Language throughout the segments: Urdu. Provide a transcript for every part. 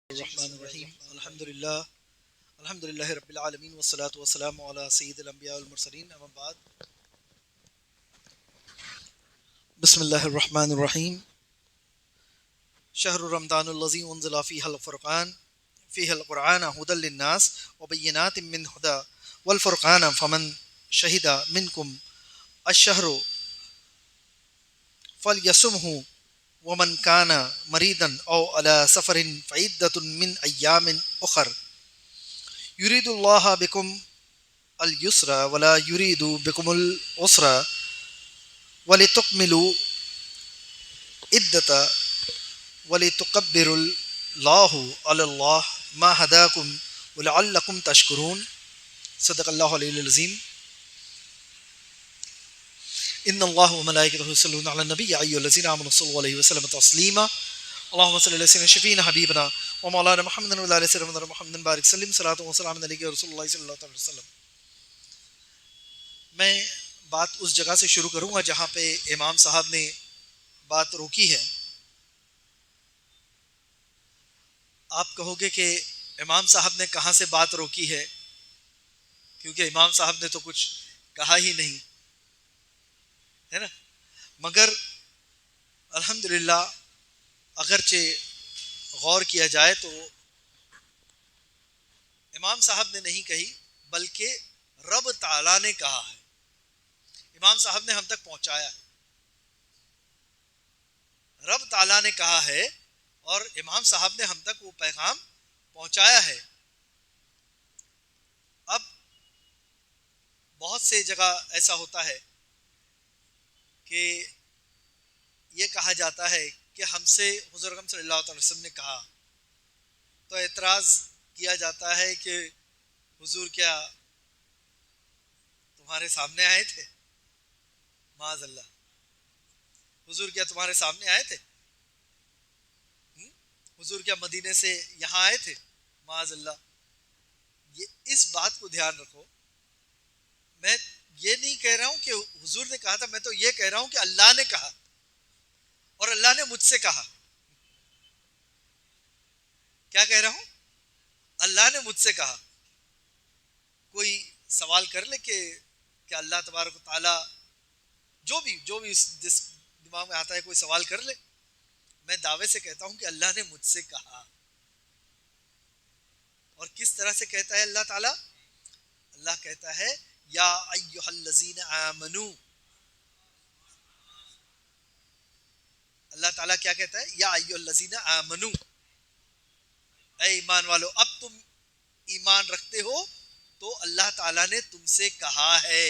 الرحمن الرحیم الحمد للہ رب العالمین والصلاة والسلام علی سید الانبیاء والمرسلین اما بعد بسم اللہ الرحمن الرحیم شہر رمضان الذی انزل فیہ الفرقان فیہ القرآن ھدی للناس وبینات من ھدی والفرقان فمن شہد منکم الشہر فلیصمہ ومن كان مريضا أو على سفر فعدة من أيام أخر يريد الله بكم اليسر ولا يريد بكم العسر ولتكملوا عدة ولتكبروا الله على الله ما هداكم ولعلكم تشكرون صدق الله العلي العظيم ان اللہ وملائکتہ یصلون علی النبی یا ایھا الذین آمنوا صلوا علیہ وسلم تسلیما اللهم صل علی سیدنا شفیعنا حبیبنا ومولانا محمد وعلی آل سیدنا محمد بارک سلم صلاۃ و سلام علیک یا رسول اللہ صلی اللہ علیہ وسلم۔ میں بات اس جگہ سے شروع کروں گا جہاں پہ امام صاحب نے بات روکی ہے۔ آپ کہو گے کہ امام صاحب نے کہاں سے بات روکی ہے، کیونکہ امام صاحب نے تو کچھ کہا ہی نہیں ہے نا، مگر الحمدللہ اگرچہ غور کیا جائے تو امام صاحب نے نہیں کہی بلکہ رب تعالیٰ نے کہا ہے۔ امام صاحب نے ہم تک پہنچایا ہے، رب تعالیٰ نے کہا ہے اور امام صاحب نے ہم تک وہ پیغام پہنچایا ہے۔ اب بہت سے جگہ ایسا ہوتا ہے کہ یہ کہا جاتا ہے کہ ہم سے حضور اکرم صلی اللہ علیہ وسلم نے کہا، تو اعتراض کیا جاتا ہے کہ حضور کیا تمہارے سامنے آئے تھے؟ معاذ اللہ، حضور کیا تمہارے سامنے آئے تھے؟ حضور کیا مدینے سے یہاں آئے تھے؟ معاذ اللہ۔ اس بات کو دھیان رکھو، میں یہ نہیں کہہ رہا ہوں کہ حضور نے کہا تھا، میں تو یہ کہہ رہا ہوں کہ اللہ نے کہا اور اللہ نے مجھ سے کہا۔ کیا کہہ رہا ہوں؟ اللہ نے مجھ سے کہا۔ کوئی سوال کر لے کہ اللہ تبارک و تعالی جو بھی جس دماغ میں آتا ہے کوئی سوال کر لے، میں دعوے سے کہتا ہوں کہ اللہ نے مجھ سے کہا۔ اور کس طرح سے کہتا ہے اللہ تعالی؟ اللہ کہتا ہے یا ایھا الذین آمنو۔ اللہ تعالیٰ کیا کہتا ہے؟ یا ایھا الذین آمنو، اے ایمان والو، اب تم ایمان رکھتے ہو تو اللہ تعالیٰ نے تم سے کہا ہے،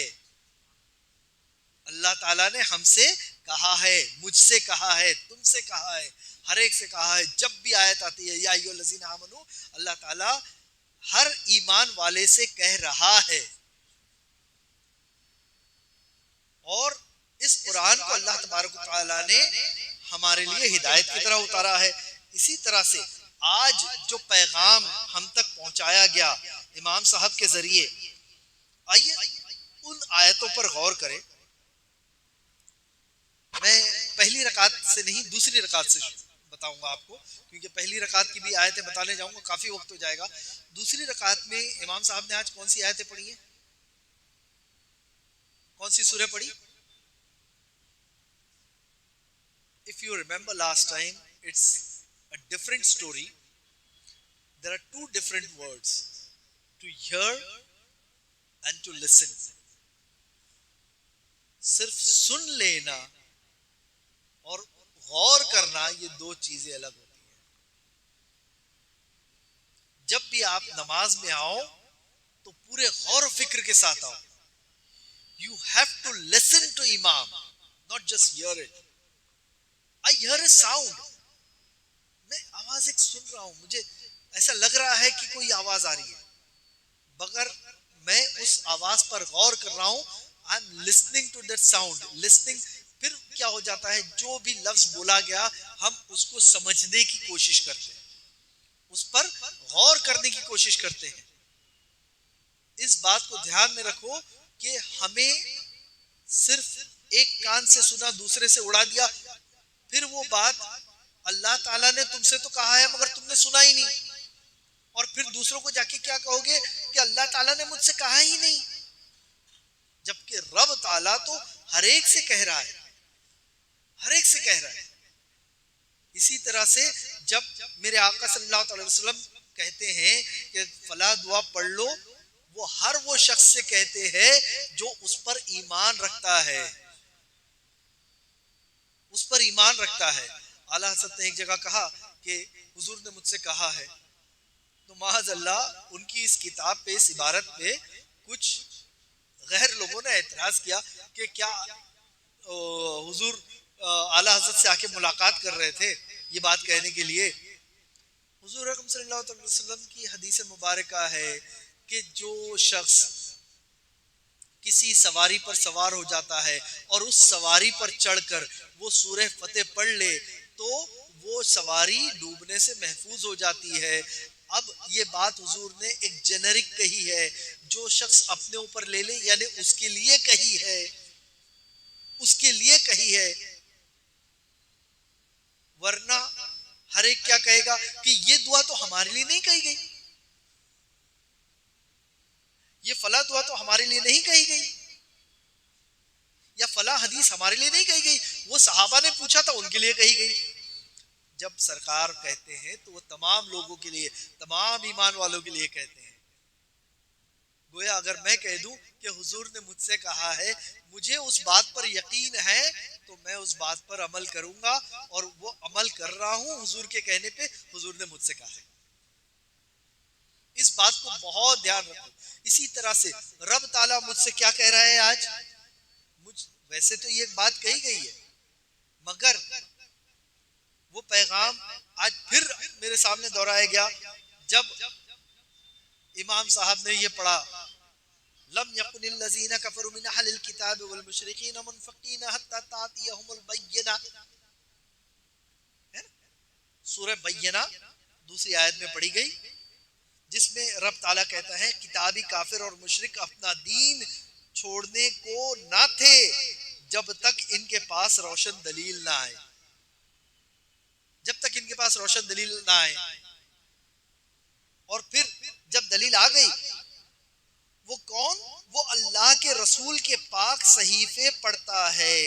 اللہ تعالیٰ نے ہم سے کہا ہے، مجھ سے کہا ہے، تم سے کہا ہے، ہر ایک سے کہا ہے۔ جب بھی آیت آتی ہے یا ایھا الذین آمنو، اللہ تعالیٰ ہر ایمان والے سے کہہ رہا ہے۔ اور اس قرآن کو اللہ تبارک و تعالیٰ نے ہمارے لیے ہدایت کی طرح اتارا ہے۔ اسی طرح سے آج جو پیغام ہم تک پہنچایا گیا امام صاحب کے ذریعے، آئیے ان آیتوں پر غور کریں۔ میں پہلی رکعت سے نہیں دوسری رکعت سے بتاؤں گا آپ کو، کیونکہ پہلی رکعت کی بھی آیتیں بتانے جاؤں گا کافی وقت ہو جائے گا۔ دوسری رکعت میں امام صاحب نے آج کون سی آیتیں پڑھی ہیں؟ کون سی سورہ پڑھی؟ If you remember last time, it's a different story. There are two different words, to hear and to listen. صرف سن لینا اور غور کرنا، یہ دو چیزیں الگ ہوتی ہیں۔ جب بھی آپ نماز میں آؤ تو پورے غور و فکر کے ساتھ آؤ۔ You have to listen to Imam, not just hear it. I hear a sound. میں آواز ایک سن رہا ہوں، مجھے ایسا لگ رہا ہے کہ کوئی آواز آ رہی ہے، مگر میں اس آواز پر غور کر رہا ہوں۔ I'm listening to that sound. Listening، پھر کیا ہو جاتا ہے، جو بھی لفظ بولا گیا ہم اس کو سمجھنے کی کوشش کرتے ہیں، اس پر غور کرنے کی کوشش کرتے ہیں۔ اس بات کو دھیان میں رکھو کہ ہمیں صرف ایک کان سے سنا دوسرے سے اڑا دیا، پھر وہ بات اللہ تعالیٰ نے تم سے تو کہا ہے مگر تم نے سنا ہی نہیں۔ پھر دوسروں کو جا کے کیا کہو گے کہ اللہ تعالیٰ نے مجھ سے کہا ہی نہیں، جبکہ رب تعالیٰ تو ہر ایک سے کہہ رہا ہے، ہر ایک سے کہہ رہا ہے۔ اسی طرح سے جب میرے آقا صلی اللہ علیہ وسلم کہتے ہیں کہ فلاں دعا پڑھ لو، وہ ہر وہ شخص سے کہتے ہیں جو اس پر ایمان رکھتا ہے، اس پر ایمان رکھتا ہے۔ اعلیٰ حضرت نے ایک جگہ کہا کہ حضور نے مجھ سے کہا ہے، تو معاذ اللہ ان کی اس کتاب پہ، اس عبارت پہ کچھ غیر لوگوں نے اعتراض کیا کہ کیا حضور اعلیٰ حضرت سے آ کے ملاقات کر رہے تھے یہ بات کہنے کے لیے؟ حضور اکرم صلی اللہ علیہ وسلم کی حدیث مبارکہ ہے کہ جو شخص کسی سواری پر سوار ہو جاتا ہے اور اس سواری پر چڑھ کر وہ سورہ فتح پڑھ لے تو وہ سواری ڈوبنے سے محفوظ ہو جاتی ہے۔ اب یہ بات حضور نے ایک جنرک کہی ہے، جو شخص اپنے اوپر لے لے، یعنی اس کے لیے کہی ہے، اس کے لیے کہی ہے، ورنہ ہر ایک کیا کہے گا کہ یہ دعا تو ہمارے لیے نہیں کہی گئی، یہ فلاں دعا تو ہمارے لیے نہیں کہی گئی، یا فلاں حدیث ہمارے لیے نہیں کہی گئی، وہ صحابہ نے پوچھا تھا ان کے لیے کہی گئی۔ جب سرکار کہتے ہیں تو وہ تمام لوگوں کے لیے، تمام ایمان والوں کے لیے کہتے ہیں۔ گویا اگر میں کہہ دوں کہ حضور نے مجھ سے کہا ہے، مجھے اس بات پر یقین ہے تو میں اس بات پر عمل کروں گا، اور وہ عمل کر رہا ہوں حضور کے کہنے پہ، حضور نے مجھ سے کہا ہے۔ اس بات کو بہت دھیان رکھو۔ اسی طرح سے رب تعالیٰ مجھ سے کیا کہہ رہا ہے آج؟ ویسے تو یہ بات کہی گئی ہے، مگر وہ پیغام آج پھر میرے سامنے دہرایا گیا جب امام صاحب نے یہ پڑھا، لم یکن الذین کفروا من اہل الکتاب والمشرکین منفقین حتی تأتیہم البینہ، سورہ بینہ دوسری آیت میں پڑھی گئی، جس میں رب تعالیٰ کہتا ہے کتابی کافر اور مشرک اپنا دین چھوڑنے کو نہ تھے جب تک ان کے پاس روشن دلیل نہ آئے، جب تک ان کے پاس روشن دلیل نہ آئے، اور پھر جب دلیل آ گئی، وہ کون؟ وہ اللہ کے رسول کے پاک صحیفے پڑھتا ہے،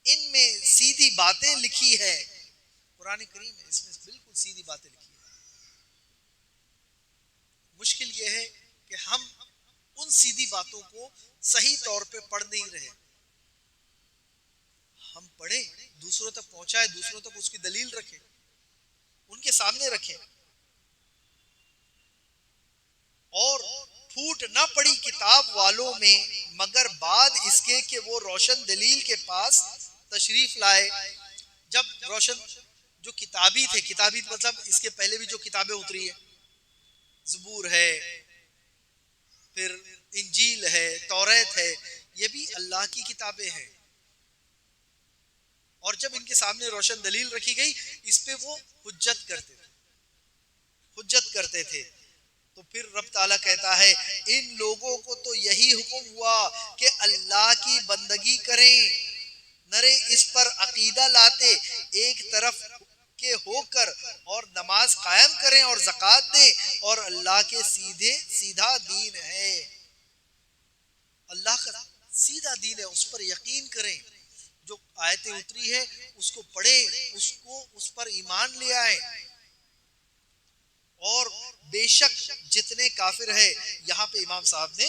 ان میں سیدھی باتیں لکھی ہے، قرآن کریم ہے، اس میں بالکل سیدھی باتیں لکھی ہے۔ مشکل یہ ہے کہ ہم ان سیدھی باتوں کو صحیح طور پہ پڑھ نہیں رہے۔ ہم پڑھیں، دوسروں تک پہنچائے، دوسروں تک اس کی دلیل رکھیں، ان کے سامنے رکھیں، اور پھوٹ نہ پڑی کتاب والوں میں مگر بعد اس کے کہ وہ روشن دلیل کے پاس تشریف لائے۔ جب روشن جو کتابی تھے، کتابی مطلب اس کے پہلے بھی جو کتابیں اتری ہیں، زبور ہے، پھر انجیل ہے، توریت ہے، یہ بھی اللہ کی کتابیں ہیں، اور جب ان کے سامنے روشن دلیل رکھی گئی اس پہ وہ حجت کرتے تھے، حجت کرتے تھے۔ تو پھر رب تعالیٰ کہتا ہے ان لوگوں کو تو یہی حکم ہوا کہ اللہ کی بندگی کریں، نرے اس پر عقیدہ لاتے، ایک طرف کے ہو کر اور نماز قائم کریں اور زکوٰۃ دیں، اور اللہ کے سیدھا دین ہے، اللہ کا سیدھا دین ہے، اس پر یقین کریں، جو آیتیں اتری ہے اس کو پڑھیں، اس پر ایمان لے آئیں۔ اور بے شک جتنے کافر ہے، یہاں پہ امام صاحب نے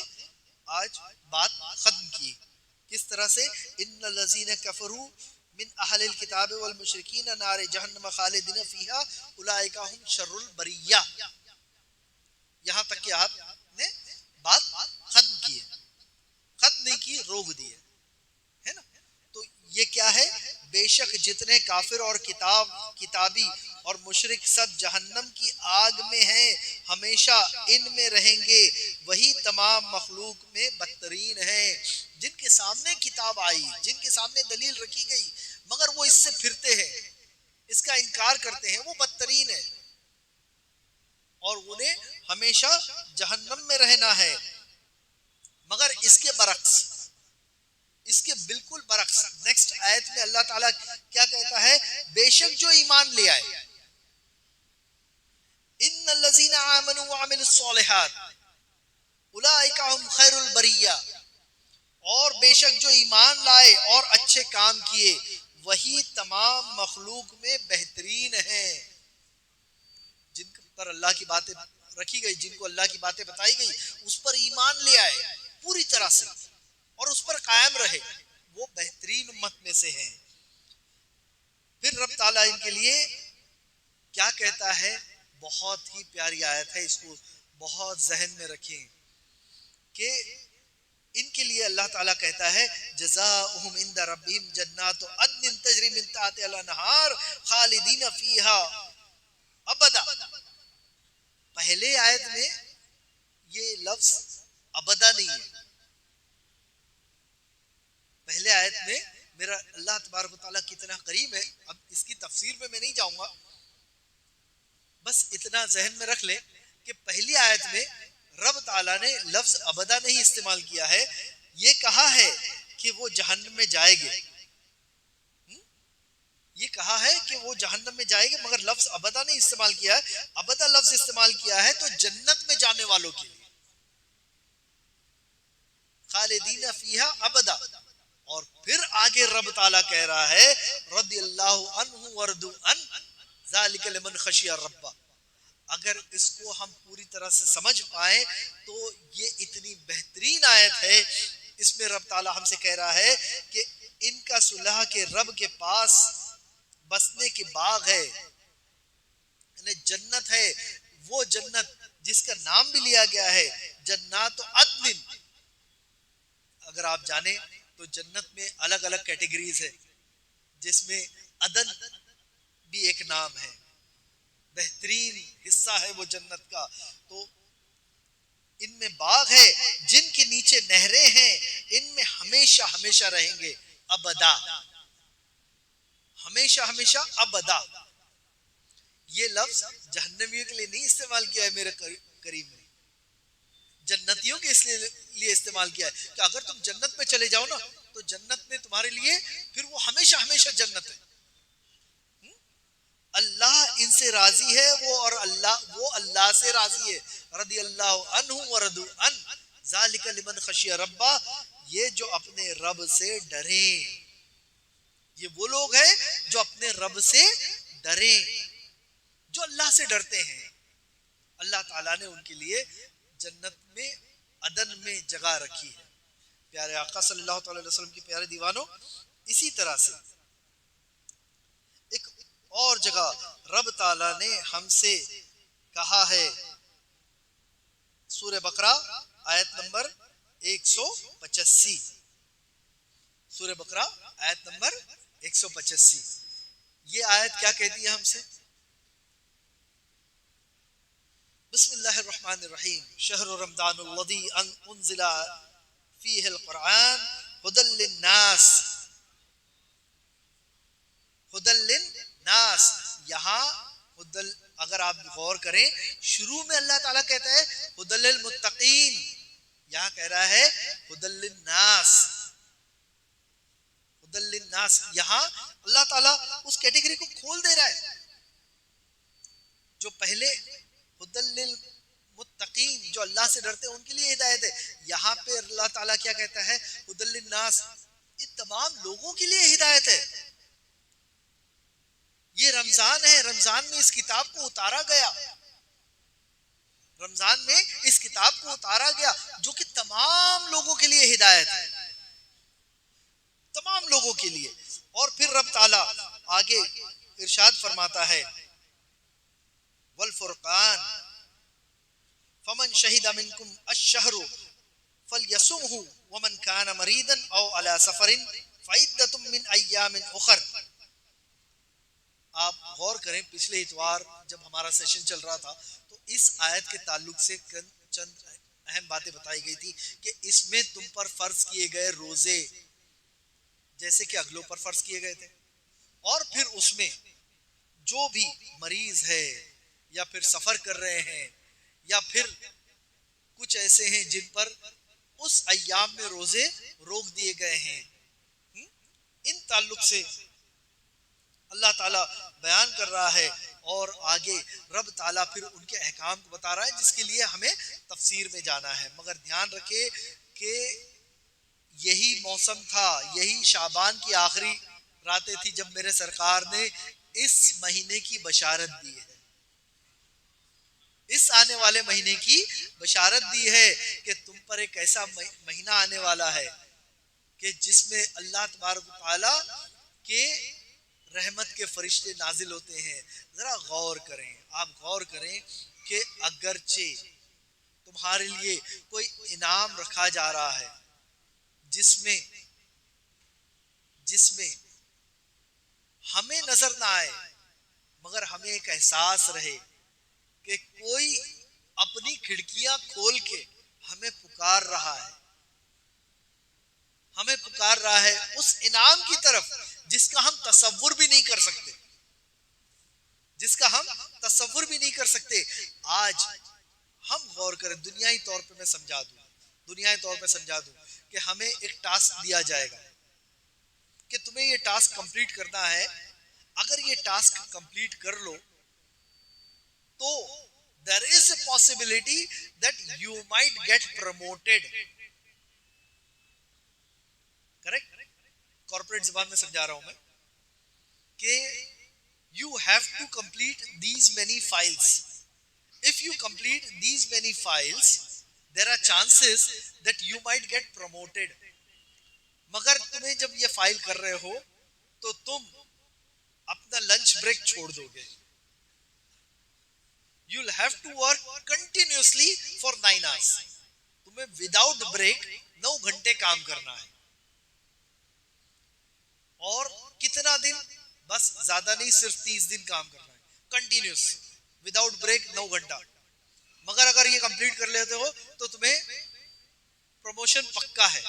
آج بات ختم کی کس طرح سے، ان الذین کفروا من اہل الکتاب والمشرکین نار جہنم خالدین فیہا اولئک هم شر البریہ، یہاں تک کہ آپ نے بات ختم کی ہے، ختم نہیں کی، روک دی ہے نا۔ تو یہ کیا ہے؟ بے شک جتنے کافر اور کتابی اور مشرک سب جہنم کی آگ میں ہیں، ہمیشہ ان میں رہیں گے، وہی تمام مخلوق میں بدترین ہیں۔ جن کے سامنے کتاب آئی، جن کے سامنے دلیل رکھی گئی، مگر وہ اس سے پھرتے ہیں، اس کا انکار کرتے ہیں، وہ بدترین ہیں، اور انہیں ہمیشہ جہنم میں رہنا ہے۔ مگر اس کے برعکس، اس کے بالکل برعکس نیکسٹ آیت میں اللہ تعالیٰ کیا کہتا ہے؟ بے شک جو ایمان لے آئے، الصالحات اولئک هم خیر البریہ، اور بے شک جو ایمان لائے اور اچھے کام کیے وہی تمام مخلوق میں بہترین ہیں. جن پر اللہ کی باتیں رکھی گئی، جن کو اللہ کی باتیں بتائی گئی، اس پر ایمان لے آئے پوری طرح سے اور اس پر قائم رہے، وہ بہترین امت میں سے ہیں. پھر رب تعالیٰ ان کے لیے کیا کہتا ہے؟ بہت ہی پیاری آیت ہے، اس کو بہت ذہن میں رکھیں کہ ان کے لیے اللہ تعالیٰ کہتا ہے جزاؤہم عند ربہم جنات عدن تجری من تحتہا الانہار خالدین فیہا ابدا. پہلے آیت میں یہ لفظ ابدا نہیں ہے. پہلے آیت میں میرا اللہ تبارک و تعالیٰ کتنا قریب ہے، اب اس کی تفسیر میں نہیں جاؤں گا، بس اتنا ذہن میں رکھ لیں کہ پہلی آیت میں رب تعالیٰ نے لفظ ابدا نہیں استعمال کیا ہے، یہ کہا ہے کہ وہ جہنم میں جائے گے، یہ کہا ہے کہ وہ جہنم میں جائے گے، مگر لفظ ابدا نہیں استعمال کیا ہے. ابدا لفظ استعمال کیا ہے تو جنت میں جانے والوں کے لیے، خالدین فیہا ابدا. اور پھر آگے رب تعالیٰ کہہ رہا ہے رضی اللہ عنہ ورضوا عنہ ذالک لمن خشی الرب. اگر اس کو ہم پوری طرح سے سمجھ پائیں تو یہ اتنی بہترین آیت ہے. اس میں رب تعالیٰ ہم سے کہہ رہا ہے کہ ان کا صلح کے رب کے پاس بسنے کے باغ ہے، یعنی جنت ہے، وہ جنت جس کا نام بھی لیا گیا ہے جنات عدن. اگر آپ جانیں تو جنت میں الگ الگ کیٹیگریز ہے، جس میں عدن بھی ایک نام ہے، بہترین حصہ ہے وہ جنت کا. تو ان میں باغ ہے جن کے نیچے نہریں ہیں، ان میں ہمیشہ ہمیشہ رہیں گے ابدا، ہمیشہ ہمیشہ ابدا. یہ لفظ جہنمیوں کے لیے نہیں استعمال کیا ہے میرے کریم نے، جنتیوں کے اس لیے استعمال کیا ہے کہ اگر تم جنت میں چلے جاؤ نا تو جنت میں تمہارے لیے پھر وہ ہمیشہ ہمیشہ جنت ہے. اللہ ان سے راضی ہے، وہ اللہ سے راضی ہے. رضی اللہ عنہ ورضوا عنہ ذالک لمن خشی ربہ. یہ جو اپنے رب سے ڈریں، یہ وہ لوگ ہیں جو اپنے رب سے ڈریں، جو اللہ سے ڈرتے ہیں. اللہ تعالیٰ نے ان کے لیے جنت میں عدن میں جگہ رکھی ہے. پیارے آقا صلی اللہ تعالی وسلم کی پیارے دیوانوں، اسی طرح سے ایک اور جگہ رب تعالیٰ نے ہم سے کہا ہے، سورہ بقرہ آیت نمبر 185. سورہ بقرہ آیت نمبر 185. یہ آیت کیا کہتی ہے ہم سے؟ بسم اللہ الرحمن الرحیم. شہر رمضان الذی انزل فیہ القرآن ھدی للناس. ھدی للناس، یہاں اگر آپ غور کریں شروع میں اللہ تعالیٰ کہتا ہے ھدی للمتقین، یہاں کہہ رہا ہے ھدی للناس. ھدی للناس، یہاں اللہ تعالیٰ اس کیٹیگری کو کھول دے رہا ہے جو پہلے ھدی للمتقین، جو اللہ سے ڈرتے ہیں ان کے لیے ہدایت ہے. یہاں پہ اللہ تعالیٰ کیا کہتا ہے ھدی للناس، یہ تمام لوگوں کے لیے ہدایت ہے. یہ رمضان ہے، رمضان میں اس کتاب کو اتارا گیا، رمضان میں اس کتاب کو اتارا گیا جو کہ تمام لوگوں کے لیے ہدایت ہے، تمام لوگوں کے لیے. اور پھر رب تعالیٰ آگے ارشاد فرماتا ہے والفرقان فمن شہد منکم الشہر فلیصمہ ومن کان مریضا او علی سفر فعدۃ من ایام اخر. آپ غور کریں، پچھلے اتوار جب ہمارا سیشن چل رہا تھا تو اس آیت کے تعلق سے چند اہم باتیں بتائی گئی تھی کہ اس میں تم پر فرض کیے گئے روزے جیسے کہ اگلوں پر فرض کیے گئے تھے، اور پھر اس میں جو بھی مریض ہے یا پھر سفر کر رہے ہیں یا پھر کچھ ایسے ہیں جن پر اس ایام میں روزے روک دیے گئے ہیں، ان تعلق سے اللہ تعالیٰ بیان کر رہا ہے اور آگے رب تعالیٰ پھر ان کے احکام کو بتا رہا ہے جس کے لیے ہمیں تفسیر میں جانا ہے. مگر دھیان رکھے کہ یہی موسم تھا، یہی شعبان کی آخری راتیں تھی جب میرے سرکار نے اس مہینے کی بشارت دی ہے، اس آنے والے مہینے کی بشارت دی ہے کہ تم پر ایک ایسا مہینہ آنے والا ہے کہ جس میں اللہ تبارک و تعالی کے رحمت کے فرشتے نازل ہوتے ہیں. ذرا غور کریں، آپ غور کریں کہ اگرچہ تمہارے لیے کوئی انعام رکھا جا رہا ہے جس میں ہمیں نظر نہ آئے مگر ہمیں ایک احساس رہے کہ کوئی اپنی کھڑکیاں کھول کے ہمیں پکار رہا ہے، ہمیں پکار رہا ہے اس انعام کی طرف جس کا ہم تصور بھی نہیں کر سکتے، جس کا ہم تصور بھی نہیں کر سکتے. آج ہم غور کریں، دنیائی طور پہ میں سمجھا دوں کہ ہمیں ایک ٹاسک دیا جائے گا کہ تمہیں یہ ٹاسک کمپلیٹ کرنا ہے. اگر یہ ٹاسک کمپلیٹ کر لو تو there is a possibility that you might get promoted. Correct? Corporate زبان میں سمجھا رہا ہوں میں کہ you have to complete these many files. If you complete these many files, there are chances that you might get promoted. مگر تمہیں جب یہ فائل کر رہے ہو تو تم اپنا لنچ بریک چھوڑ دو گے. You'll have to work continuously for 9 hours. تمہیں وداؤٹ بریک 9 گھنٹے کام کرنا ہے. اور کتنا دن؟ بس زیادہ نہیں، صرف 30 دن کام کرنا ہے کنٹینیوس وداؤٹ بریک 9 گھنٹہ. مگر اگر یہ کمپلیٹ کر لیتے ہو تو تمہیں پروموشن پکا ہے.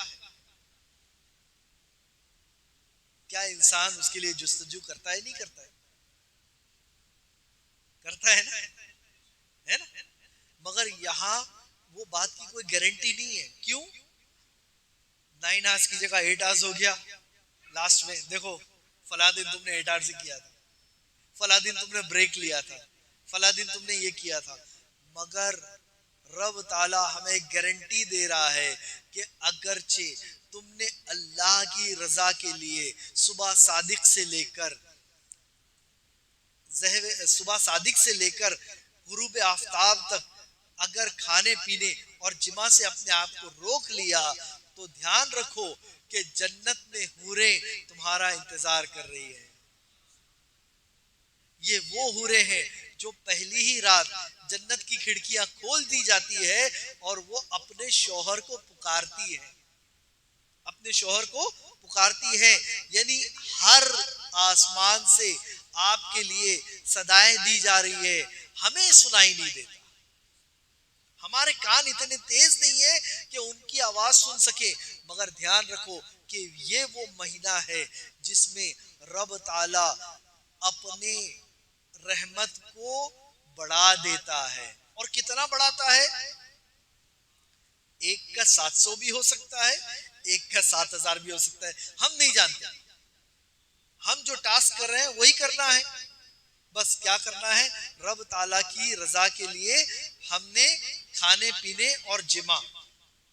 کیا انسان اس کے لیے جستجو کرتا ہے؟ نہیں کرتا ہے؟ کرتا ہے نا، ہے نا. مگر یہاں وہ بات کی کوئی گارنٹی نہیں ہے. کیوں؟ 9 آورس کی جگہ 8 آورس ہو گیا. لاسٹ میں دیکھو فلاں دن تم نے 8 آورس کیا تھا، فلاں دن تم نے بریک لیا تھا، فلاں دن تم نے یہ کیا تھا. مگر رب تعالی ہمیں گارنٹی دے رہا ہے کہ اگرچہ تم نے اللہ کی رضا کے لیے صبح صادق سے لے کر غروب آفتاب تک اگر کھانے پینے اور جماع سے اپنے آپ کو روک لیا تو دھیان رکھو کہ جنت میں حوریں تمہارا انتظار کر رہی ہے. یہ وہ حوریں ہیں جو پہلی ہی رات جنت کی کھڑکیاں کھول دی جاتی ہے اور وہ اپنے شوہر کو پکارتی ہے، اپنے شوہر کو پکارتی ہے. یعنی ہر آسمان سے آپ کے لیے صدائیں دی جا رہی ہے، ہمیں سنائی نہیں دیتا. ہمارے کان اتنے تیز نہیں ہے کہ ان کی آواز سن سکے. مگر دھیان رکھو کہ یہ وہ مہینہ ہے جس میں رب تعالی اپنے رحمت کو بڑھا دیتا ہے. اور کتنا بڑھاتا ہے؟ ایک کا 700 بھی ہو سکتا ہے، ایک کا 7000 بھی ہو سکتا ہے. ہم نہیں جانتے. ہم جو ٹاسک کر رہے ہیں وہی کرنا ہے. بس کیا کرنا ہے؟ رب تعالیٰ کی رضا کے لیے ہم نے کھانے پینے اور جماع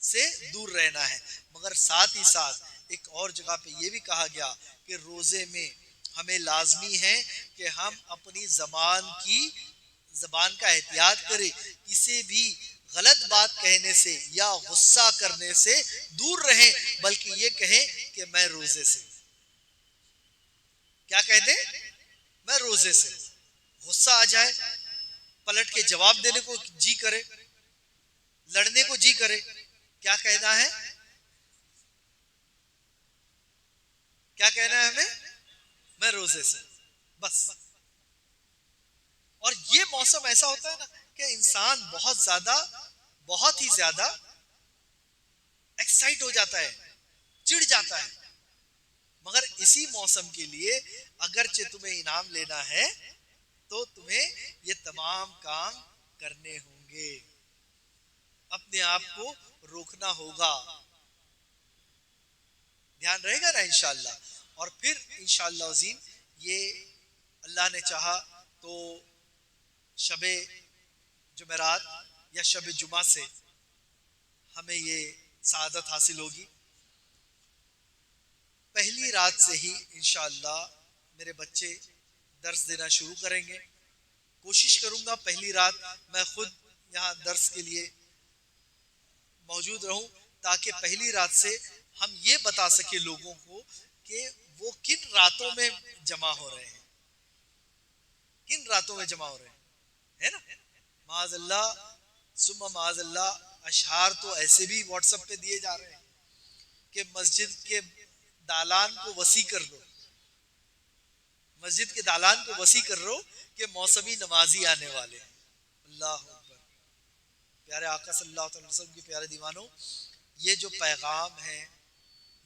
سے دور رہنا ہے. مگر ساتھ ہی ساتھ ایک اور جگہ پہ یہ بھی کہا گیا کہ روزے میں ہمیں لازمی ہے کہ ہم اپنی زبان کا احتیاط کریں، کسی بھی غلط بات کہنے سے یا غصہ کرنے سے دور رہیں، بلکہ یہ کہیں کہ میں روزے سے. کیا کہتے؟ میں روزے سے. غصہ آ جائے، پلٹ کے جواب دینے کو جی کرے، لڑنے کو جی کرے، کیا کہنا ہے؟ کیا کہنا ہے ہمیں؟ میں روزے سے. بس. اور یہ موسم ایسا ہوتا ہے نا کہ انسان بہت ہی زیادہ ایکسائٹ ہو جاتا ہے، چڑ جاتا ہے. مگر اسی موسم کے لیے اگرچہ تمہیں انعام لینا ہے تو تمہیں یہ تمام کام کرنے ہوں گے، اپنے آپ کو روکنا ہوگا. دھیان رہے گا نا انشاءاللہ. اور پھر انشاءاللہ عظیم یہ اللہ نے چاہا تو شب جمعرات یا شب جمعہ سے ہمیں یہ سعادت حاصل ہوگی. پہلی رات سے ہی انشاءاللہ میرے بچے درس دینا شروع کریں گے. کوشش کروں گا پہلی رات میں خود یہاں درس کے لیے موجود رہوں تاکہ پہلی رات سے ہم یہ بتا سکیں لوگوں کو کہ وہ کن راتوں میں جمع ہو رہے ہیں, کن راتوں میں جمع ہو رہے ہیں, ہے نا. معاذ اللہ ثم معاذ اللہ اشعار تو ایسے بھی واٹس ایپ پہ دیے جا رہے ہیں کہ مسجد کے دالان کو وسیع کر دو, مسجد کے دالان کو وسیع کر دو کہ موسمی نمازی آنے والے ہیں. اللہ اکبر. پیارے آقا صلی اللہ علیہ وسلم کے پیارے دیوانوں, یہ جو پیغام ہے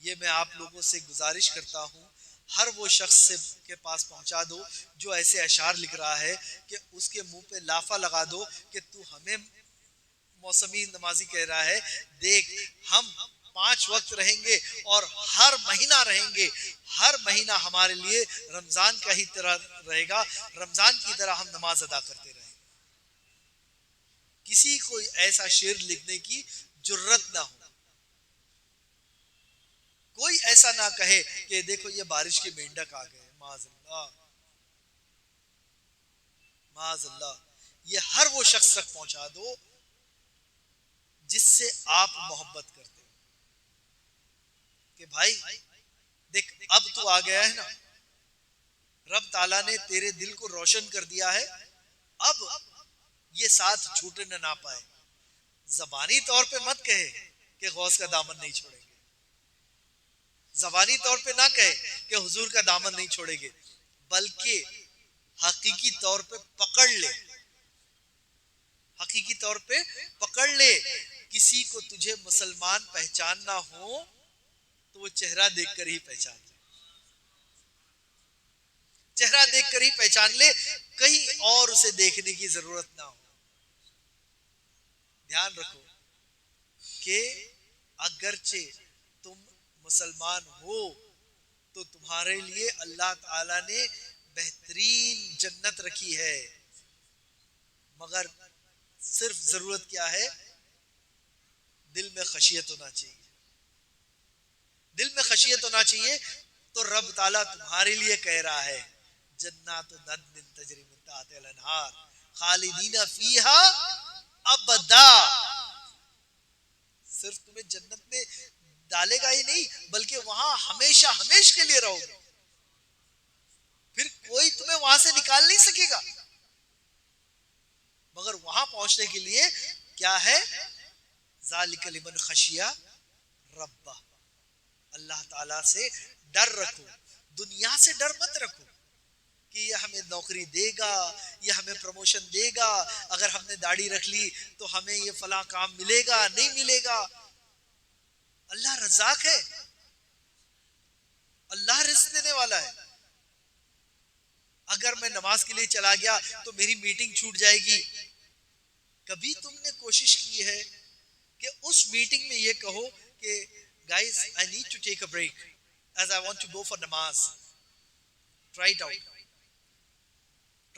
یہ میں آپ لوگوں سے گزارش کرتا ہوں ہر وہ شخص کے پاس پہنچا دو جو ایسے اشعار لکھ رہا ہے کہ اس کے منہ پہ لافہ لگا دو کہ تو ہمیں موسمی نمازی کہہ رہا ہے. دیکھ ہم 5 وقت رہیں گے اور ہر مہینہ رہیں گے, ہر مہینہ ہمارے لیے رمضان کا ہی طرح رہے گا, رمضان کی طرح ہم نماز ادا کرتے رہیں گے. کسی کو ایسا شعر لکھنے کی جرت نہ ہو, کوئی ایسا نہ کہے کہ دیکھو یہ بارش کے مینڈک آ گئے. معاذ اللہ معاذ اللہ. یہ ہر وہ شخص تک پہنچا دو جس سے آپ محبت کرتے ہو کہ بھائی دیکھ اب تو آ گیا ہے نا, رب تعالیٰ نے تیرے دل کو روشن کر دیا ہے, اب یہ ساتھ چھوٹنے نہ پائے. زبانی طور پہ مت کہے کہ غوث کا دامن نہیں چھوڑیں گے, زبانی طور پہ نہ کہے کہ حضور کا دامن نہیں چھوڑیں گے, بلکہ حقیقی طور پہ پکڑ لے, حقیقی طور پہ پکڑ لے. کسی کو تجھے مسلمان پہچاننا ہو تو وہ چہرہ دیکھ کر ہی پہچان لے, چہرہ دیکھ کر ہی پہچان لے, کہیں اور اسے دیکھنے کی ضرورت نہ ہو. دھیان رکھو کہ اگرچہ تم مسلمان ہو تو تمہارے لیے اللہ تعالی نے بہترین جنت رکھی ہے, مگر صرف ضرورت کیا ہے, دل میں خشیت ہونا چاہیے. دل میں خشیت ہونا چاہیے تو رب تعالیٰ تمہارے لیے کہہ رہا ہے جنات عدن تجری من تحتها الانہار خالدین فیہا ابدا. صرف تمہیں جنت میں ڈالے گا ہی نہیں بلکہ وہاں ہمیشہ ہمیشہ کے لیے رہو گے, پھر کوئی تمہیں وہاں سے نکال نہیں سکے گا. مگر وہاں پہنچنے کے لیے کیا ہے, ذالک لمن خشیہ ربہ, اللہ تعالیٰ سے ڈر رکھو, دنیا سے ڈر مت رکھو کہ یہ ہمیں نوکری دے گا, یہ ہمیں پروموشن دے گا, اگر ہم نے داڑھی رکھ لی تو ہمیں یہ فلاں کام ملے گا نہیں ملے گا. اللہ رزاق ہے, اللہ رزق دینے والا ہے. اگر میں نماز کے لیے چلا گیا تو میری میٹنگ چھوٹ جائے گی. کبھی تم نے کوشش کی ہے کہ اس میٹنگ میں یہ کہو کہ guys I need to take a break as I want to go for namaz. Try it out.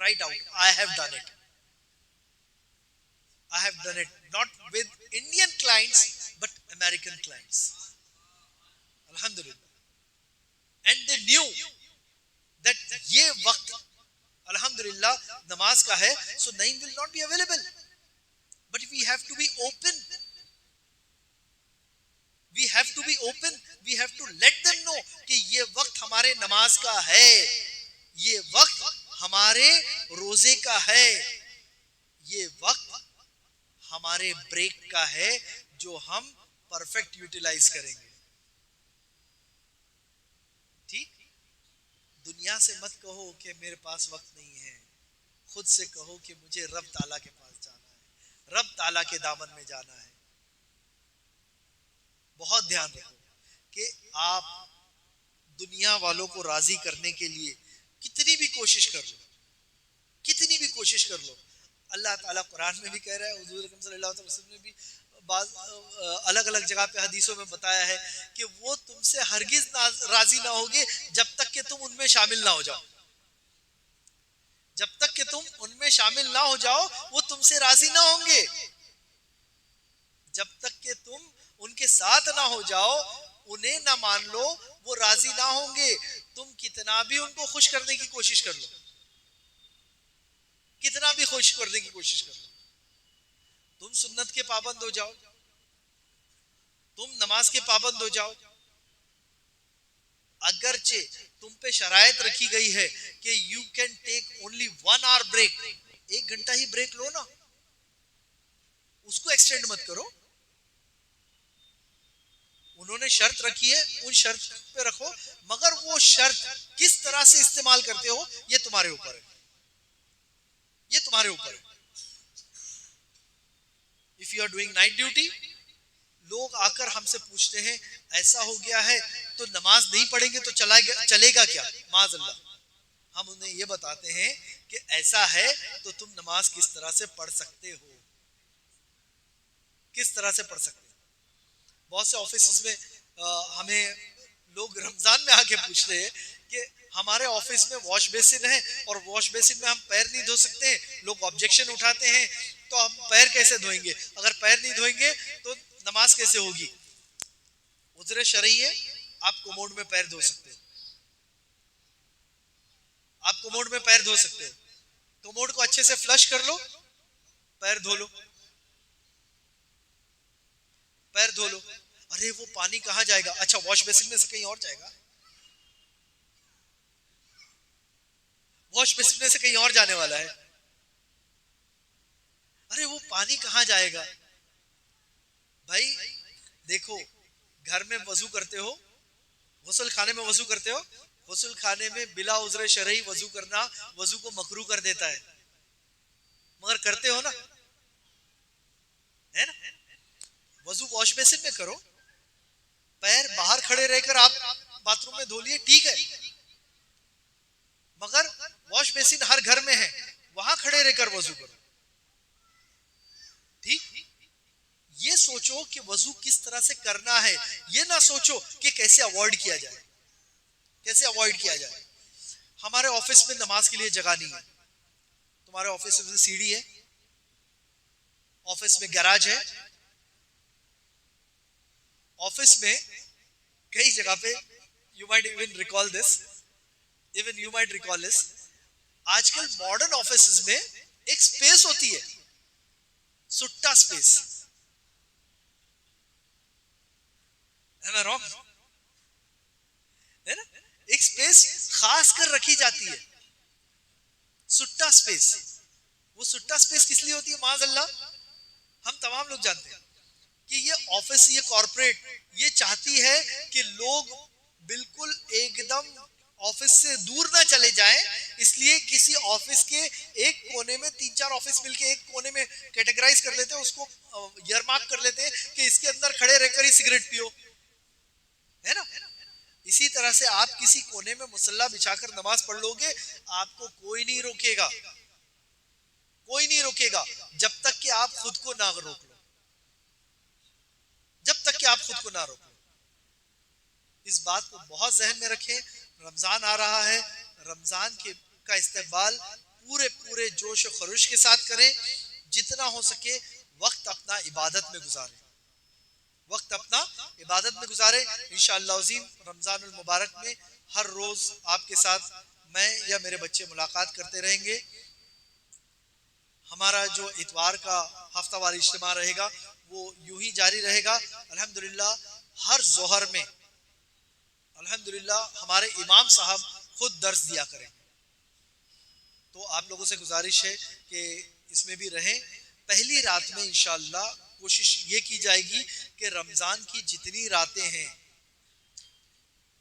Try it out. I have done it. I have done it not with Indian clients but American clients. Alhamdulillah. And they knew that یہ وقت Alhamdulillah namaz ka hai, so naeem will not be available. But we have to be open. We have to be open. We have to let them know کہ یہ وقت ہمارے نماز کا ہے, یہ وقت ہمارے روزے کا ہے, یہ وقت ہمارے بریک کا ہے جو ہم پرفیکٹ یوٹیلائز کریں گے. ٹھیک, دنیا سے مت کہو کہ میرے پاس وقت نہیں ہے, خود سے کہو کہ مجھے رب تعالیٰ کے پاس جانا ہے, رب تعالیٰ کے دامن میں جانا ہے. بہت دھیان رکھو کہ آپ دنیا والوں کو راضی کرنے کے لیے کتنی بھی کوشش کر لو, کتنی بھی کوشش کر لو, اللہ تعالیٰ قرآن میں بھی کہہ رہا ہے, حضور اکرم صلی اللہ علیہ وسلم نے بھی بعض الگ الگ جگہ پہ حدیثوں میں بتایا ہے کہ وہ تم سے ہرگز راضی نہ ہوگے جب تک کہ تم ان میں شامل نہ ہو جاؤ. جب تک تک کہ تم ان میں شامل نہ ہو جاؤ وہ تم سے راضی نہ ہوں گے. جب تک کہ تم ان کے ساتھ نہ ہو جاؤ، انہیں نہ مان لو، وہ راضی نہ ہوں گے. تم کتنا بھی ان کو خوش کرنے کی کوشش کر لو، کتنا بھی خوش کرنے کی کوشش کر لو، تم سنت کے پابند ہو جاؤ، تم نماز کے پابند ہو جاؤ، اگرچہ تم پہ شرائط رکھی گئی ہے کہ you can take only 1 hour break, 1 گھنٹہ ہی بریک لو نا، اس کو ایکسٹینڈ مت کرو. انہوں نے شرط رکھی ہے، ان شرط پہ رکھو، مگر وہ شرط کس طرح سے استعمال کرتے ہو یہ تمہارے اوپر ہے، یہ تمہارے اوپر ہے. If you are doing night duty، لوگ آ کر ہم سے پوچھتے ہیں ایسا ہو گیا ہے تو نماز نہیں پڑھیں گے تو چلے گا کیا؟ معاذ اللہ. ہم انہیں یہ بتاتے ہیں کہ ایسا ہے تو تم نماز کس طرح سے پڑھ سکتے ہو، کس طرح سے پڑھ سکتے ہو. بہت سے آفیسز میں ہمیں لوگ رمضان میں آ کے پوچھتے ہیں کہ ہمارے آفس میں واش بیسن ہے اور واش بیسن میں ہم پیر نہیں دھو سکتے ہیں. لوگ آبجیکشن اٹھاتے ہیں تو ہم پیر کیسے دھوئیں گے؟ اگر پیر نہیں دھوئیں گے تو نماز کیسے ہوگی؟ عذر شرعی ہے، آپ کوموڈ میں پیر دھو سکتے ہو، آپ کوموڈ میں پیر دھو سکتے ہو. کوموڈ کو اچھے سے فلش کر لو، پیر دھو لو، پیر دھو لو. ارے وہ پانی کہاں جائے گا؟ اچھا واش بیسن میں سے کہیں اور جائے گا، واش بیسن میں سے کہیں اور جانے والا ہے. ارے وہ پانی کہاں جائے گا؟ بھائی دیکھو، گھر میں وضو کرتے ہو، غسل خانے میں وضو کرتے ہو، غسل خانے میں بلا عذر شرعی وضو کرنا وضو کو مکروہ کر دیتا ہے، مگر کرتے ہو نا، ہے نا. وضو واش بیسن میں کرو، پیر باہر کھڑے رہ کر آپ باتھ روم میں دھو لیے ٹھیک ہے، مگر واش بیسن ہر گھر میں ہے، وہاں کھڑے رہ کر وضو کرو. ٹھیک، یہ سوچو کہ وضو کس طرح سے کرنا ہے، یہ نہ سوچو کہ کیسے اوائڈ کیا جائے، کیسے اوائڈ کیا جائے. ہمارے آفس میں نماز کے لیے جگہ نہیں ہے، تمہارے آفس میں سیڑھی ہے، آفس میں گیراج ہے، آفس میں کئی جگہ پہ you might even recall this، even you might recall this، آج کل ماڈرن آفیسز میں ایک سپیس ہوتی ہے، سٹا سپیس. Am I wrong؟ ہے نا، ایک سپیس خاص کر رکھی جاتی ہے، سٹا سپیس. وہ سٹا سپیس کس لیے ہوتی ہے؟ معاذ اللہ ہم تمام لوگ جانتے ہیں کہ یہ آفس، یہ کارپوریٹ یہ چاہتی ہے کہ لوگ بالکل ایک دم آفس سے دور نہ چلے جائیں، اس لیے کسی آفس کے ایک کونے میں 3-4 آفس مل کے ایک کونے میں کیٹیگرائز کر لیتے ہیں، اس کو ایئر مارک کر لیتے ہیں کہ اس کے اندر کھڑے رہ کر ہی سگریٹ پیو، ہے نا. اسی طرح سے آپ کسی کونے میں مصلی بچھا کر نماز پڑھ لو گے، آپ کو کوئی نہیں روکے گا، کوئی نہیں روکے گا، جب تک کہ آپ خود کو نہ روک لو، جب تک کہ آپ خود کو نہ روکو. اس بات کو بہت ذہن میں رکھیں. رمضان آ رہا ہے، رمضان کا استقبال پورے جوش و خروش کے ساتھ کریں. جتنا ہو سکے وقت اپنا عبادت میں گزاریں، وقت اپنا عبادت میں گزاریں. انشاءاللہ عظیم رمضان المبارک میں ہر روز آپ کے ساتھ میں یا میرے بچے ملاقات کرتے رہیں گے. ہمارا جو اتوار کا ہفتہ وار اجتماع رہے گا وہ یوں ہی جاری رہے گا. الحمدللہ ہر ظہر میں الحمدللہ ہمارے امام صاحب خود درس دیا کریں. تو آپ لوگوں سے گزارش ہے کہ اس میں بھی رہیں. پہلی رات میں انشاءاللہ کوشش یہ کی جائے گی کہ رمضان کی جتنی راتیں ہیں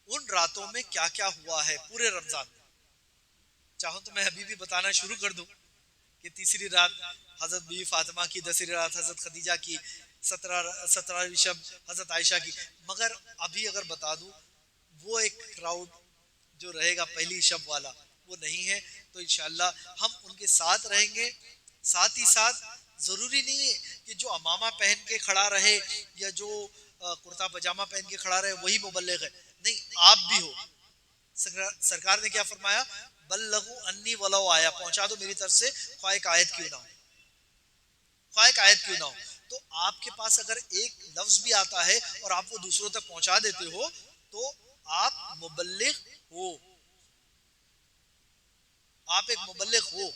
ان راتوں میں کیا کیا ہوا ہے پورے رمضان میں. چاہوں تو میں ابھی بھی بتانا شروع کر دوں کہ تیسری رات حضرت بی فاطمہ کی، 10ویں رات حضرت خدیجہ کی، 17ویں شب حضرت عائشہ کی، مگر ابھی اگر بتا دوں وہ ایک کراؤڈ جو رہے گا پہلی شب والا وہ نہیں ہے. تو انشاءاللہ ہم ان کے ساتھ رہیں گے. ساتھ ہی ساتھ ضروری نہیں ہے کہ جو امامہ پہن کے کھڑا رہے یا جو کرتا پاجامہ پہن کے کھڑا رہے وہی مبلغ ہے، نہیں، آپ بھی ہو. سرکار نے کیا فرمایا؟ بلغوا انی ولو آیا، پہنچا دو میری طرف سے خواہ ایک آیت کیوں نہ ہو، خواہ ایک آیت کیوں نہ ہو. تو آپ کے پاس اگر ایک لفظ بھی آتا ہے اور آپ وہ دوسروں تک پہنچا دیتے ہو تو آپ مبلغ ہو، آپ ایک مبلغ ہو.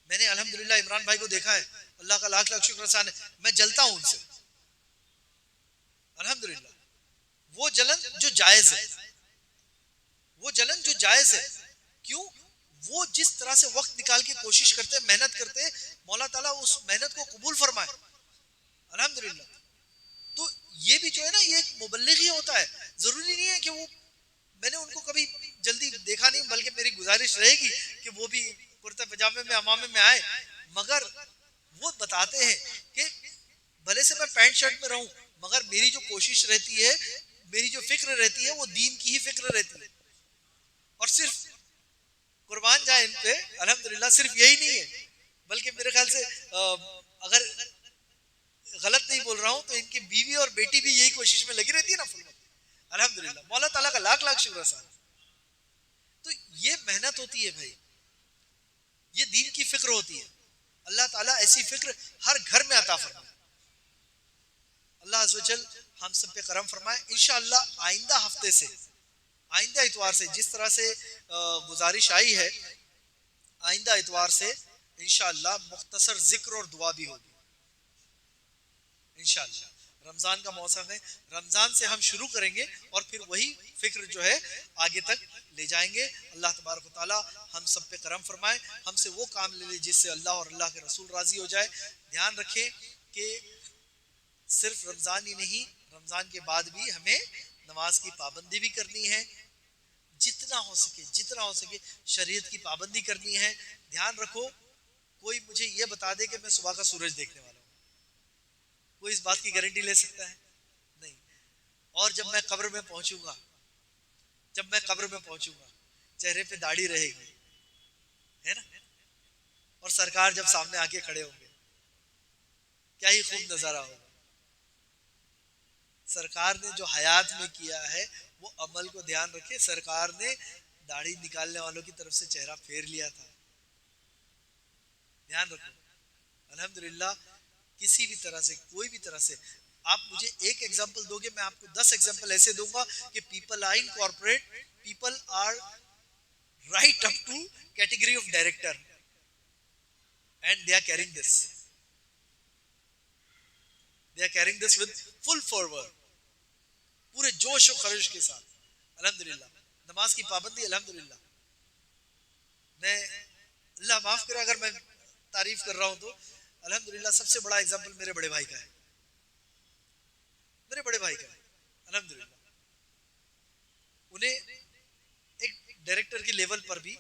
میں نے الحمدللہ عمران بھائی کو دیکھا ہے، اللہ کا لاکھ لاکھ شکر احسان ہے، میں جلتا ہوں ان سے الحمدللہ. وہ جلن جو جائز ہے، وہ جلن جو جائز ہے. کیوں؟ وہ جس طرح سے وقت نکال کے کوشش کرتے، محنت کرتے، مولا تعالیٰ اس محنت کو قبول فرمائے الحمدللہ. تو یہ بھی جو ہے نا یہ ایک مبلغ ہی ہوتا ہے. ضروری نہیں ہے کہ وہ، میں نے ان کو کبھی جلدی دیکھا نہیں، بلکہ میری گزارش رہے گی کہ وہ بھی کرتے پجامے میں امامے میں آئے، مگر وہ بتاتے ہیں کہ بھلے سے میں پینٹ شرٹ میں رہوں مگر میری جو کوشش رہتی ہے، میری جو فکر رہتی ہے وہ دین کی ہی فکر رہتی ہے. اور صرف قربان جائے ان پہ الحمدللہ صرف یہی نہیں ہے، بلکہ میرے خیال سے اگر غلط نہیں بول رہا ہوں تو ان کی بیوی اور بیٹی بھی یہی کوشش میں لگی رہتی ہے نا فل الحمدللہ. مولا تعالیٰ کا لاکھ لاکھ شکر ہے. تو یہ محنت ہوتی ہے بھائی، یہ دین کی فکر ہوتی ہے. اللہ تعالیٰ ایسی فکر ہر گھر میں عطا فرمائے. اللہ عز و جل ہم سب پہ کرم فرمائے. انشاءاللہ آئندہ ہفتے سے، آئندہ اتوار سے، جس طرح سے گزارش آئی ہے، آئندہ اتوار سے انشاءاللہ مختصر ذکر اور دعا بھی ہوگی انشاءاللہ. رمضان کا موسم ہے، رمضان سے ہم شروع کریں گے اور پھر وہی فکر جو ہے آگے تک لے جائیں گے. اللہ تبارک و تعالی ہم سب پہ کرم فرمائے، ہم سے وہ کام لے لے جس سے اللہ اور اللہ کے رسول راضی ہو جائے. دھیان رکھیں کہ صرف رمضان ہی نہیں، رمضان کے بعد بھی ہمیں نماز کی پابندی بھی کرنی ہے، جتنا ہو سکے جتنا ہو سکے شریعت کی پابندی کرنی ہے. دھیان رکھو، کوئی مجھے یہ بتا دے کہ میں صبح کا سورج دیکھنے والا ہوں، کوئی اس بات کی گارنٹی لے سکتا ہے؟ نہیں. اور جب میں قبر میں پہنچوں گا، جب میں قبر میں پہنچوں گا چہرے پہ داڑھی رہے گی ہے نا، اور سرکار جب سامنے آ کے کھڑے ہوں گے کیا ہی خوب نظارہ ہوگا. سرکار نے جو حیات میں کیا ہے وہ عمل کو دھیان رکھے. سرکار نے داڑھی نکالنے والوں کی طرف سے چہرہ پھیر لیا تھا. دھیان رکھو الحمدللہ. کسی بھی طرح سے، کوئی بھی طرح سے آپ مجھے ایک ایگزامپل دو گے، میں آپ کو 10 ایگزامپل ایسے دوں گا کہ people are in corporate, people are right up to category of director and they are caring this, they are caring this with full forward, پورے جوش و خروش کے ساتھ الحمدللہ. نماز کی پابندی الحمدللہ. میں اللہ معاف کرے اگر میں تعریف کر رہا ہوں تو الحمدللہ سب سے بڑا ایگزامپل میرے بڑے بھائی کا ہے، میرے بڑے بھائی کا ہے الحمدللہ. انہیں ایک ڈائریکٹر کے لیول پر بھی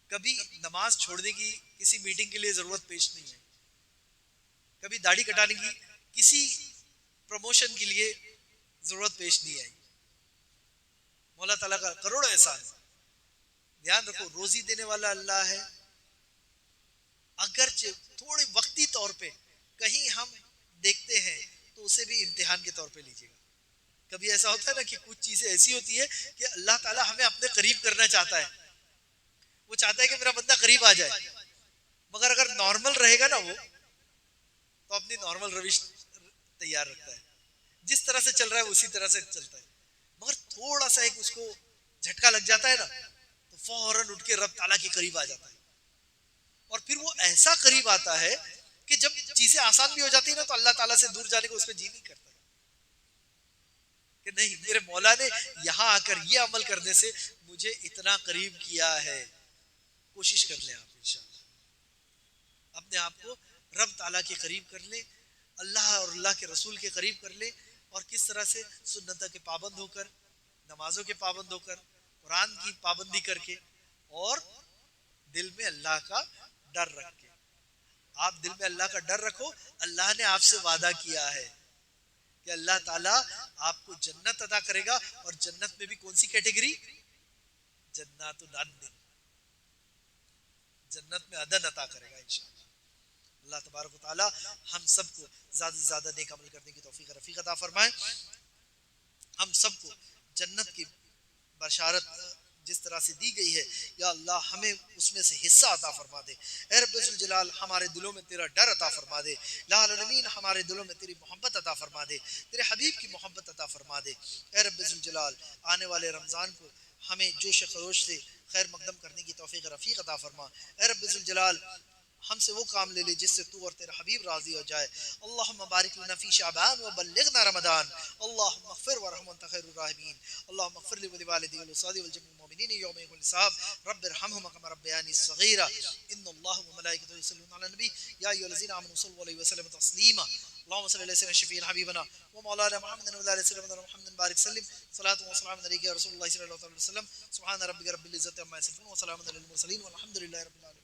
کبھی نماز چھوڑنے کی کسی میٹنگ کے لیے ضرورت پیش نہیں ہے، کبھی داڑھی کٹانے کی کسی پروموشن کے لیے ضرورت پیش نہیں آئی. مولا تعالیٰ کا کروڑوں احسان. دھیان رکھو روزی دینے والا اللہ ہے، اگرچہ تھوڑی وقتی طور پہ کہیں ہم دیکھتے ہیں تو اسے بھی امتحان کے طور پہ لیجیے گا. کبھی ایسا ہوتا ہے نا کہ کچھ چیزیں ایسی ہوتی ہے کہ اللہ تعالیٰ ہمیں اپنے قریب کرنا چاہتا ہے، وہ چاہتا ہے کہ میرا بندہ قریب آ جائے، مگر اگر نارمل رہے گا نا وہ تو اپنی نارمل روش تیار رکھتا ہے، جس طرح سے چل رہا ہے اسی طرح سے چلتا ہے. مگر تھوڑا سا ایک اس کو جھٹکا لگ جاتا ہے نا تو فوراً اٹھ کے رب تعالیٰ کے قریب آ جاتا ہے. اور پھر وہ ایسا قریب آتا ہے کہ جب چیزیں آسان بھی ہو جاتی ہیں نا تو اللہ تعالیٰ سے دور جانے کو اس پہ جی نہیں کرتا کہ نہیں میرے مولا نے یہاں آ کر یہ عمل کرنے سے مجھے اتنا قریب کیا ہے. کوشش کر لیں آپ انشاءاللہ اپنے آپ کو رب تعالیٰ کے قریب کر لیں، اللہ اور اللہ کے رسول کے قریب کر لیں. اور کس طرح سے سنتوں کے پابند ہو کر، نمازوں کے پابند ہو کر، قرآن کی پابندی کر کے، اور دل میں اللہ کا ڈر رکھ کے. آپ دل میں اللہ کا ڈر رکھو. اللہ نے آپ سے وعدہ کیا ہے کہ اللہ تعالیٰ آپ کو جنت عطا کرے گا، اور جنت میں بھی کون سی کیٹیگری؟ جنات العدن، جنت میں عدن عطا کرے گا انشاءاللہ. اللہ تبارک و تعالی ہم سب کو زیادہ سے زیادہ نیک عمل کرنے کی توفیق رفیق عطا فرمائے. ہم سب کو جنت کی بشارت، جس طرح سے دی گئی ہے یا اللہ ہمیں اس میں سے حصہ عطا فرما دے. اے رب ذوالجلال ہمارے دلوں میں تیرا ڈر عطا فرما دے. لا العالمین ہمارے دلوں میں تیری محبت عطا فرما دے, تیرے حبیب کی محبت عطا فرما دے. اے رب ذوالجلال آنے والے رمضان کو ہمیں جوش خروش سے خیر مقدم کرنے کی توفیق رفیق عطا فرما. اے رب ذوالجلال ہم سے وہ کام لے لے جس سے تو اور تیرا حبیب راضی ہو جائے. اللہم بارک لنا فی شعبان وبلغنا رمضان. اللہم اغفر ورحم وانت خیر الراحمین. اللہم اغفر لی ولوالدی ولأصحابی والجميع المؤمنین یوم یقوم الحساب. رب ارحمهما کما ربیانی صغیرا. ان اللہ وملائکته یصلون علی النبی یا ایھا الذین آمنوا صلوا علیہ وسلم تسلیما. اللهم صل على سيدنا شفيع حبيبنا ومولانا محمد وعلى اله وصحبه محمد بارك سلم. صلاة وسلام عليك يا رسول الله صلى الله عليه وسلم. سبحان ربك رب العزة عما يصفون وسلام على المرسلين والحمد لله رب العالمين.